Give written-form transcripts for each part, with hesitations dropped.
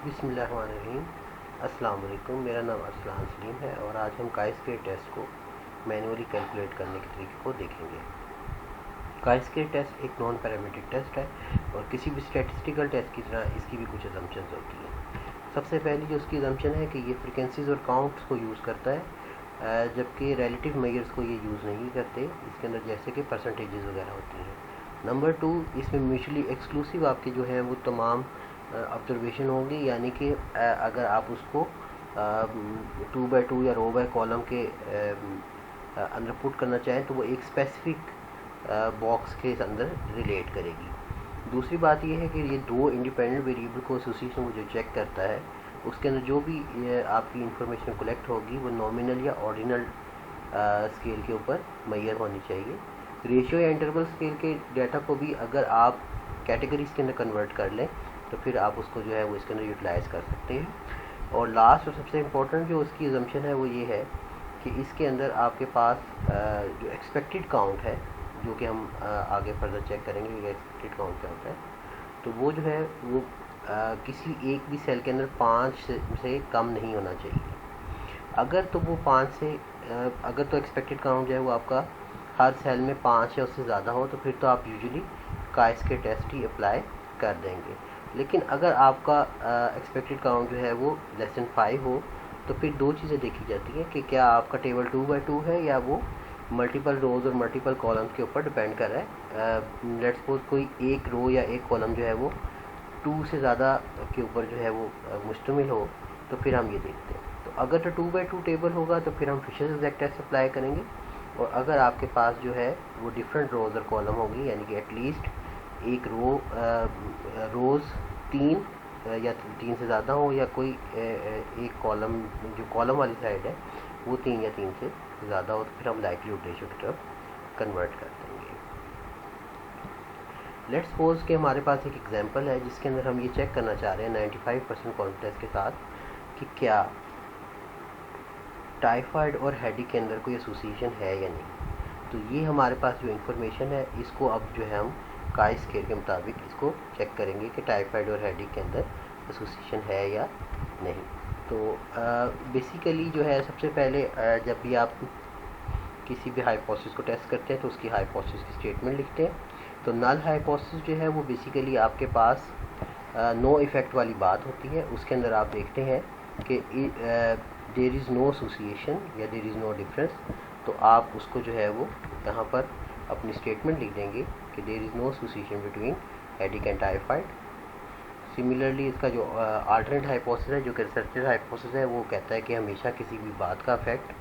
बिस्मिल्लाहिर्रहमानिर्रहीम। अस्सलाम वालेकुम। मेरा नाम अरसलान सलीम है और आज हम chi-square टेस्ट को मैनुअली कैलकुलेट करने के तरीके को देखेंगे। chi-square टेस्ट एक नॉन पैरामीट्रिक टेस्ट है और किसी भी स्टैटिस्टिकल टेस्ट की तरह इसकी भी कुछ असम्पशंस होती हैं। सबसे पहली जो उसकी असम्पशन है कि ये फ्रिक्वेंसीज और काउंट्स को यूज़ करता है, जबकि रिलेटिव मेजर्स को ये यूज़ नहीं करते। इसके अंदर जैसे कि परसेंटेजेस वगैरह होती हैं। नंबर 2, इसमें म्यूचुअली एक्सक्लूसिव आपके जो है वो तमाम ऑब्जर्वेशन होंगी, यानी कि अगर आप उसको 2x2 या रो बाय कॉलम के अंदर पुट करना चाहें तो वो एक स्पेसिफिक बॉक्स के अंदर रिलेट करेगी। दूसरी बात ये है कि ये दो इंडिपेंडेंट वेरिएबल को एसोसिएशन को जो चेक करता है उसके अंदर जो भी आपकी इंफॉर्मेशन कलेक्ट होगी वो नॉमिनल या ऑर्डिनल स्केल के ऊपर मैयर होनी चाहिए। रेशियो या इंटरवल स्केल के डाटा को भी अगर आप कैटेगरीज के अंदर कन्वर्ट कर लें तो फिर आप उसको जो है वो इसके अंदर यूटिलाइज़ कर सकते हैं। और लास्ट और सबसे इम्पोर्टेंट जो उसकी असम्पशन है वो ये है कि इसके अंदर आपके पास जो एक्सपेक्टेड काउंट है, जो कि हम आगे फर्दर चेक करेंगे कि एक्सपेक्टेड काउंट क्या होता है, तो वो जो है वो किसी एक भी सेल के अंदर 5 से कम नहीं होना चाहिए। अगर तो वो 5 से अगर तो एक्सपेक्टेड काउंट जो है वो आपका हर सेल में 5 या उससे ज़्यादा हो तो फिर तो आप यूजुअली chi-square टेस्ट ही अप्लाई कर देंगे। लेकिन अगर आपका एक्सपेक्टेड काउंट जो है वो लेस देन 5 हो तो फिर दो चीज़ें देखी जाती हैं कि क्या आपका टेबल 2x2 है या वो मल्टीपल रोज़ और मल्टीपल कॉलम्स के ऊपर डिपेंड कर रहा है। लेट्स सपोज कोई एक रो या एक कॉलम जो है वो 2 से ज़्यादा के ऊपर जो है वो मुश्तमिल हो तो फिर हम ये देखते हैं। तो अगर तो 2x2 टेबल होगा तो फिर हम फिशर्स एग्जैक्ट टेस्ट अप्लाई करेंगे। और अगर आपके पास जो है वो डिफरेंट रोज़ और कॉलम होगी, यानी कि एटलीस्ट एक रोज़ 3 या 3 से ज़्यादा हो या कोई एक कॉलम जो कॉलम वाली साइड है वो 3 या 3 से ज़्यादा हो तो फिर हम लाइक्लीहुड रेशियो की तरफ कन्वर्ट कर देंगे। लेट्स सपोज कि हमारे पास एक एग्जांपल है जिसके अंदर हम ये चेक करना चाह रहे हैं 95% कॉन्फिडेंस के साथ कि क्या टाइफाइड और हेडेक के अंदर कोई एसोसिएशन है या नहीं। तो ये हमारे पास जो इन्फॉर्मेशन है इसको अब जो है हम chi-square के मुताबिक इसको चेक करेंगे कि टाइफाइड और हेडेक के अंदर एसोसिएशन है या नहीं। तो बेसिकली जो है सबसे पहले जब भी आप किसी भी हाइपोथेसिस को टेस्ट करते हैं तो उसकी हाइपोथेसिस की स्टेटमेंट लिखते हैं। तो नल हाइपोथेसिस जो है वो बेसिकली आपके पास नो इफ़ेक्ट वाली बात होती है। उसके अंदर आप देखते हैं कि देयर इज़ नो एसोसिएशन या देयर इज़ नो डिफरेंस, तो आप उसको जो है वो यहाँ पर अपनी स्टेटमेंट लिख देंगे कि there is no association between headache and typhoid. Similarly इसका जो अल्टरनेट हाइपोथेसिस है, जो कि रिसर्चर हाइपोथेसिस है, वो कहता है कि हमेशा किसी भी बात का इफेक्ट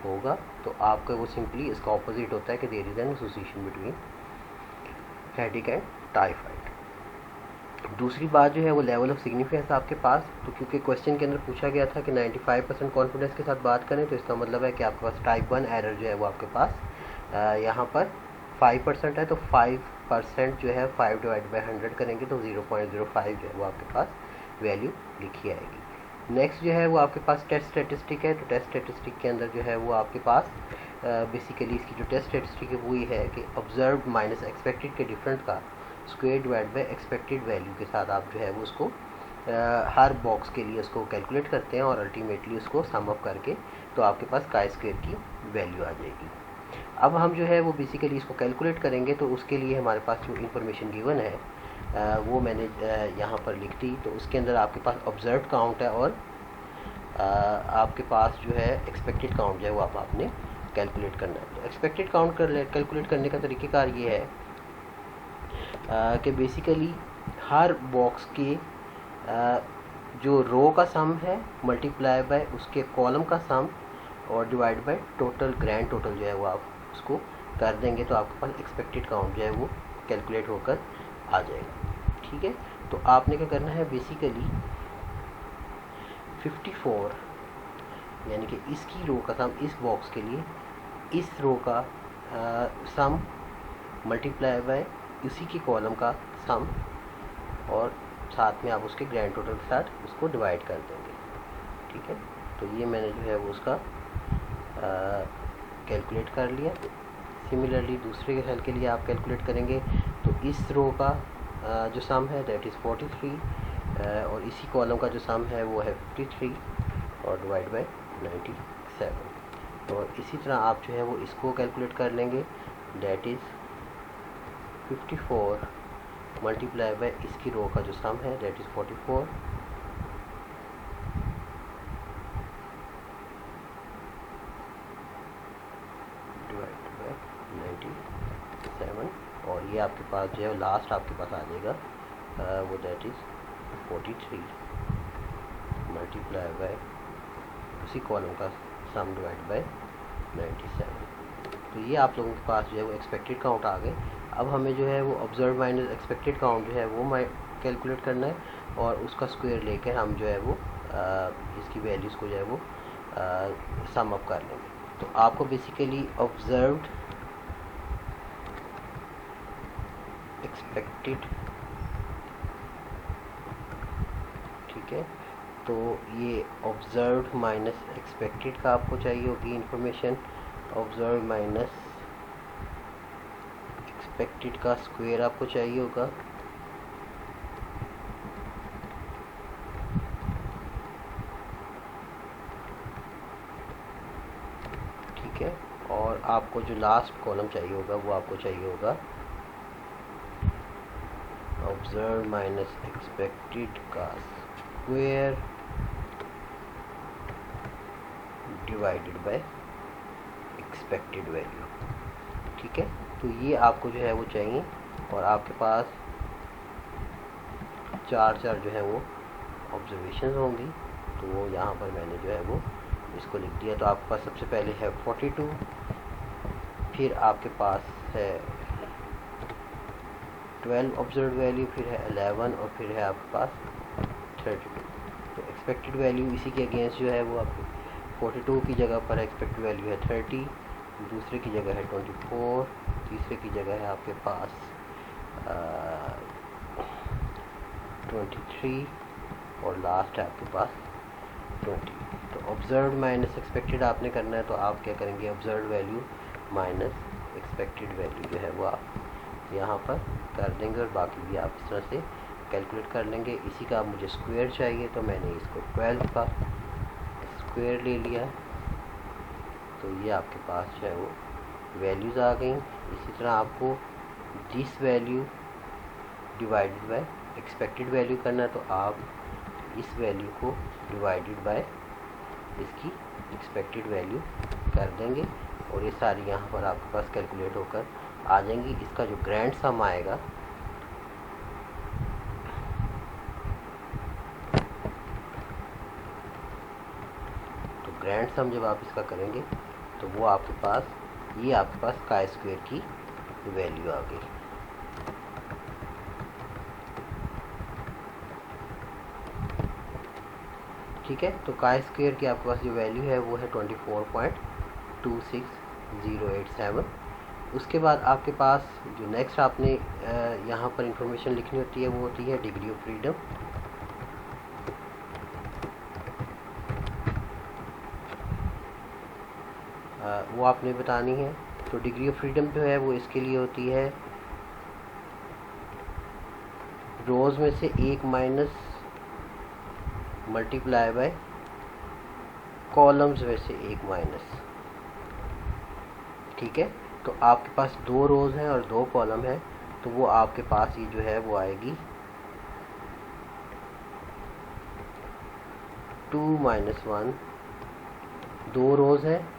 होगा, तो आपका वो सिंपली इसका ऑपोजिट होता है कि there is an association between headache and typhoid. दूसरी बात जो है वो लेवल ऑफ सिग्निफिकेंस आपके पास, तो क्योंकि क्वेश्चन के अंदर पूछा गया था कि 95% कॉन्फिडेंस के साथ बात करें, तो इसका मतलब है कि आपके पास टाइप 1 एरर जो है वो आपके पास यहाँ पर 5% है। तो 5% जो है 5/100 करेंगे तो 0.05 जो है वो आपके पास वैल्यू लिखी आएगी। नेक्स्ट जो है वो आपके पास टेस्ट स्टेटिस्टिक है। तो टेस्ट स्टेटिस्टिक के अंदर जो है वो आपके पास बेसिकली इसकी जो टेस्ट स्टेटिस्टिक है वो ये है कि ऑब्जर्व्ड माइनस एक्सपेक्टेड के डिफरेंट का square divide by expected value के साथ आप जो है वो उसको हर बॉक्स के लिए उसको कैलकुलेट करते हैं और अल्टीमेटली उसको सम अप करके तो आपके पास chi-square की वैल्यू आ जाएगी। अब हम जो है वो बेसिकली इसको कैलकुलेट करेंगे, तो उसके लिए हमारे पास जो इन्फॉर्मेशन गिवन है वो मैंने यहाँ पर लिख दी। तो उसके अंदर आपके पास ऑब्जर्व काउंट है और आपके पास जो है एक्सपेक्टेड काउंट जो है वो आपने कैलकुलेट करना है। तो एक्सपेक्टेड काउंट कैलकुलेट करने का तरीक़ेकार ये है कि बेसिकली हर बॉक्स के जो रो का सम है मल्टीप्लाई बाय उसके कॉलम का सम और divide by total grand total जो है वो आप उसको कर देंगे, तो आपके पास एक्सपेक्टेड काउंट जो है वो कैलकुलेट होकर आ जाएगा। ठीक है, तो आपने क्या करना है, बेसिकली 54 यानी कि इसकी रो का सम, इस बॉक्स के लिए इस रो का सम मल्टीप्लाई बाय इसी की कॉलम का सम और साथ में आप उसके ग्रैंड टोटल के साथ उसको डिवाइड कर देंगे। ठीक है, तो ये मैंने जो है वो उसका कैलकुलेट कर लिया। सिमिलरली दूसरे सेल के लिए आप कैलकुलेट करेंगे तो इस रो का जो सम है दैट इज़ 43 और इसी कॉलम का जो सम है वो है 53 और डिवाइड बाय 97। और इसी तरह आप जो है वो इसको कैलकुलेट कर लेंगे, डेट इज़ 54 मल्टीप्लाई बाय इसकी रो का जो सम है डेट इज़ 44 डिवाइड बाय 97। और ये आपके पास जो है लास्ट आपके पास आ जाएगा वो डेट इज़ 43 मल्टीप्लाई बाय उसी कॉलम का सम डिवाइड बाय 97। तो ये आप लोगों के पास जो है वो एक्सपेक्टेड काउंट आ गए। अब हमें जो है वो ऑब्जर्व माइनस एक्सपेक्टेड काउंट जो है वो कैलकुलेट करना है और उसका स्क्वायर लेकर हम जो है वो इसकी वैल्यूज़ को जो है वो सम अप कर लेंगे। तो आपको बेसिकली ऑब्जर्व्ड एक्सपेक्टेड, ठीक है, तो ये ऑब्जर्व्ड माइनस एक्सपेक्टेड का आपको चाहिए होगी इंफॉर्मेशन। ऑब्जर्व माइनस एक्सपेक्टेड का स्क्वायर आपको चाहिए होगा, ठीक है। और आपको जो लास्ट कॉलम चाहिए होगा वो आपको चाहिए होगा ऑब्जर्व माइनस एक्सपेक्टेड का square divided by expected value, ठीक है। तो ये आपको जो है वो चाहिए और आपके पास चार जो है वो ऑब्जर्वेशन होंगी। तो वो यहाँ पर मैंने जो है वो इसको लिख दिया। तो आपके पास सबसे पहले है 42, फिर आपके पास है 12 ऑब्जर्व वैल्यू, फिर है 11 और फिर है आपके पास 32। तो एक्सपेक्टेड वैल्यू इसी के अगेंस्ट जो है वो आपकी 42 की जगह पर एक्सपेक्टेड वैल्यू है 30, दूसरे की जगह है 24, तीसरे की जगह है आपके पास 23 और लास्ट है आपके पास 20। तो ऑब्जर्व माइनस एक्सपेक्टेड आपने करना है, तो आप क्या करेंगे, observe value minus expected value जो है वो आप यहाँ पर कर देंगे और बाकी भी आप इस तरह से कैलकुलेट कर लेंगे। इसी का मुझे स्क्वायर चाहिए तो मैंने इसको 12 का स्क्वायर ले लिया। तो ये आपके पास जो है वो वैल्यूज़ आ गई। इसी तरह आपको this value divided by expected value करना है, तो आप इस वैल्यू को डिवाइडेड बाय इसकी एक्सपेक्टेड वैल्यू कर देंगे और ये सारी यहाँ पर आपके पास कैलकुलेट होकर आ जाएंगी। इसका जो ग्रैंड सम आएगा तो ग्रैंड सम जब आप इसका करेंगे तो वो आपके पास ये आपके पास काई स्क्वायर की वैल्यू आ गई। ठीक है, तो काई स्क्वायर की आपके पास जो वैल्यू है वो है 24.26087। उसके बाद आपके पास जो नेक्स्ट आपने यहाँ पर इंफॉर्मेशन लिखनी होती है वो होती है डिग्री ऑफ फ्रीडम। वो आपने बतानी है। तो डिग्री ऑफ फ्रीडम जो है वो इसके लिए होती है रोज़ में से एक माइनस मल्टीप्लाई बाय कॉलम्स में से एक माइनस, ठीक है। तो आपके पास 2 रोज़ हैं और 2 कॉलम है, तो वो आपके पास ये जो है वो आएगी 2 - 1। 2 रोज़ है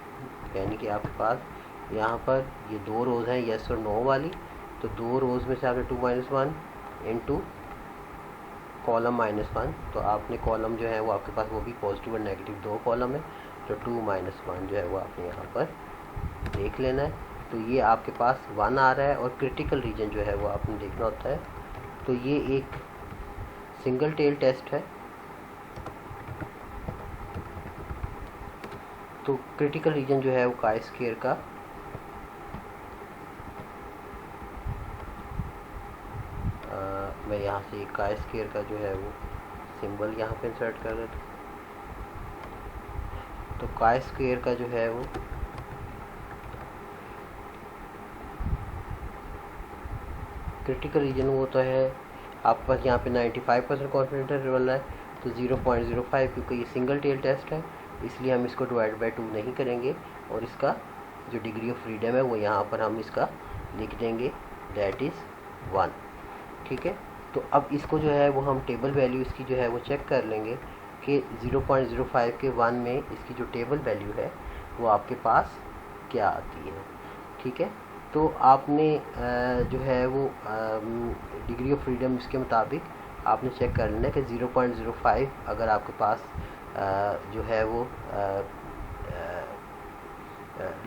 यानी कि आपके पास यहाँ पर ये 2 रोज़ हैं यस और नो वाली। तो 2 रोज़ में से आपने 2 - 1 इंटू कॉलम -1। तो आपने कॉलम जो है वो आपके पास वो भी पॉजिटिव और नेगेटिव 2 कॉलम है। तो 2 - 1 जो है वो आपने यहाँ पर देख लेना है। तो ये आपके पास 1 आ रहा है और क्रिटिकल रीजन जो है वो आपने देखना होता है। तो ये एक सिंगल टेल टेस्ट है। तो क्रिटिकल रीजन जो है वो काई स्क्वायर का मैं यहाँ से काई स्क्वायर का जो है वो सिंबल यहाँ पे इंसर्ट कर देता हूँ। तो काई स्क्वायर का जो है वो क्रिटिकल रीजन वो होता है आपके पास यहाँ पे 95% कॉन्फिडेंस इंटरवल है, तो 0.05 क्योंकि ये सिंगल टेल टेस्ट है इसलिए हम इसको डिवाइड बाय 2 नहीं करेंगे और इसका जो डिग्री ऑफ फ्रीडम है वो यहाँ पर हम इसका लिख देंगे, दैट इज़ 1। ठीक है, तो अब इसको जो है वो हम टेबल वैल्यू इसकी जो है वो चेक कर लेंगे कि 0.05 के 1 में इसकी जो टेबल वैल्यू है वो आपके पास क्या आती है। ठीक है, तो आपने जो है वो डिग्री ऑफ फ्रीडम इसके मुताबिक आपने चेक कर लेना कि 0.05 अगर आपके पास जो है वो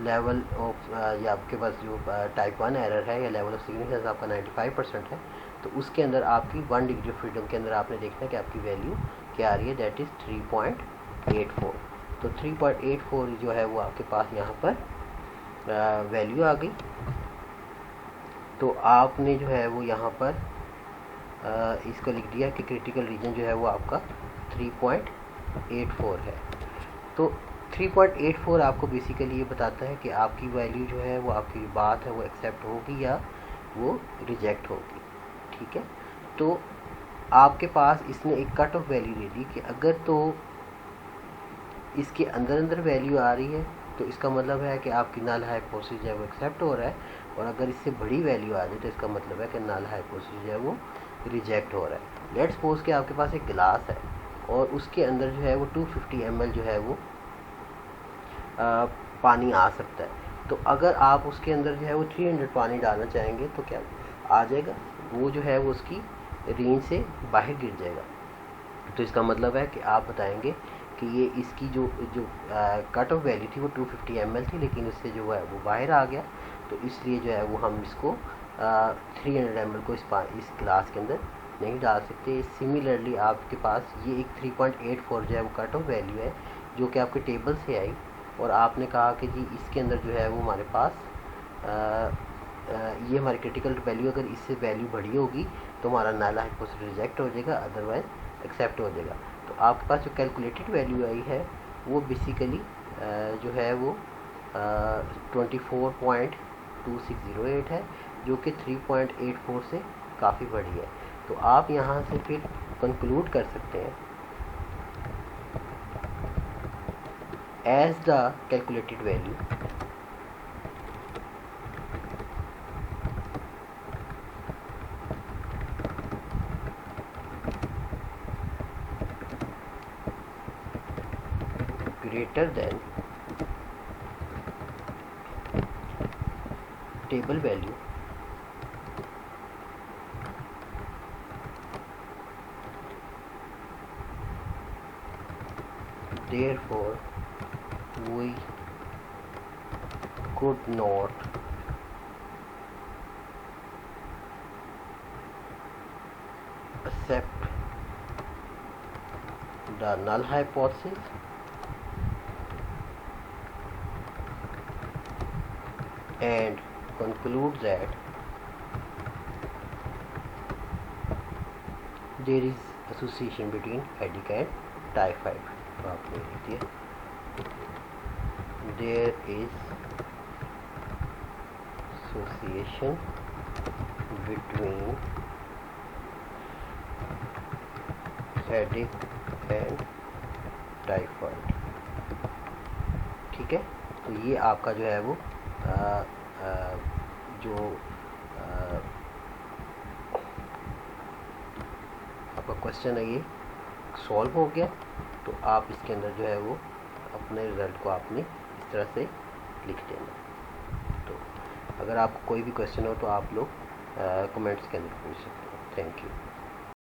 लेवल ऑफ या आपके पास जो टाइप 1 एरर है या लेवल ऑफ सिग्निफिकेंस आपका 95% है, तो उसके अंदर आपकी 1 डिग्री ऑफ फ्रीडम के अंदर आपने देखना है कि आपकी वैल्यू क्या आ रही है, दैट इज़ 3.84। तो 3.84 जो है वो आपके पास यहाँ पर वैल्यू आ गई। तो आपने जो है वो यहाँ पर इसको लिख दिया कि क्रिटिकल रीजन जो है वो आपका 3.84 है। तो 3.84 आपको बेसिकली ये बताता है कि आपकी वैल्यू जो है वो आपकी बात है वो एक्सेप्ट होगी या वो रिजेक्ट होगी। ठीक है, तो आपके पास इसने एक कट ऑफ वैल्यू दे दी कि अगर तो इसके अंदर वैल्यू आ रही है तो इसका मतलब है कि आपकी नल हाइपोथेसिस जो है वो एक्सेप्ट हो रहा है, और अगर इससे बड़ी वैल्यू आ जाए तो इसका मतलब है कि नल हाइपोथेसिस जो है वो रिजेक्ट हो रहा है। लेट्स सपोज कि आपके पास एक गिलास है और उसके अंदर जो है वो 250 ml जो है वो पानी आ सकता है। तो अगर आप उसके अंदर जो है वो 300 पानी डालना चाहेंगे तो क्या आ जाएगा, वो जो है वो उसकी रेंज से बाहर गिर जाएगा। तो इसका मतलब है कि आप बताएंगे कि ये इसकी जो कट ऑफ वैल्यू थी वो 250 ml थी, लेकिन इससे जो है वो बाहर आ गया, तो इसलिए जो है वो हम इसको 300 ml को इस गिलास के अंदर नहीं डाल सकते। सिमिलरली आपके पास ये एक 3.84 जो है वो कट ऑफ वैल्यू है जो कि आपके टेबल से आई, और आपने कहा कि जी इसके अंदर जो है वो हमारे पास ये हमारी क्रिटिकल वैल्यू अगर इससे वैल्यू बड़ी होगी तो हमारा नल हाइपोथेसिस रिजेक्ट हो जाएगा, अदरवाइज एक्सेप्ट हो जाएगा। तो आपके पास जो कैलकुलेटेड वैल्यू आई है वो बेसिकली जो है वो 24.2608 है, जो कि 3.84 से काफ़ी बड़ी है। तो आप यहाँ से फिर कंक्लूड कर सकते हैं as the calculated value greater than table value, therefore we could not accept the null hypothesis and conclude that there is association between headache and typhoid. आपने लिख दिया there is association between headache and typhoid। ठीक है, तो ये आपका जो है वो जो आपका क्वेश्चन है ये सॉल्व हो गया। तो आप इसके अंदर जो है वो अपने रिज़ल्ट को आपने इस तरह से लिख देना। तो अगर आपको कोई भी क्वेश्चन हो तो आप लोग कमेंट्स के अंदर पूछ सकते हैं। Thank you.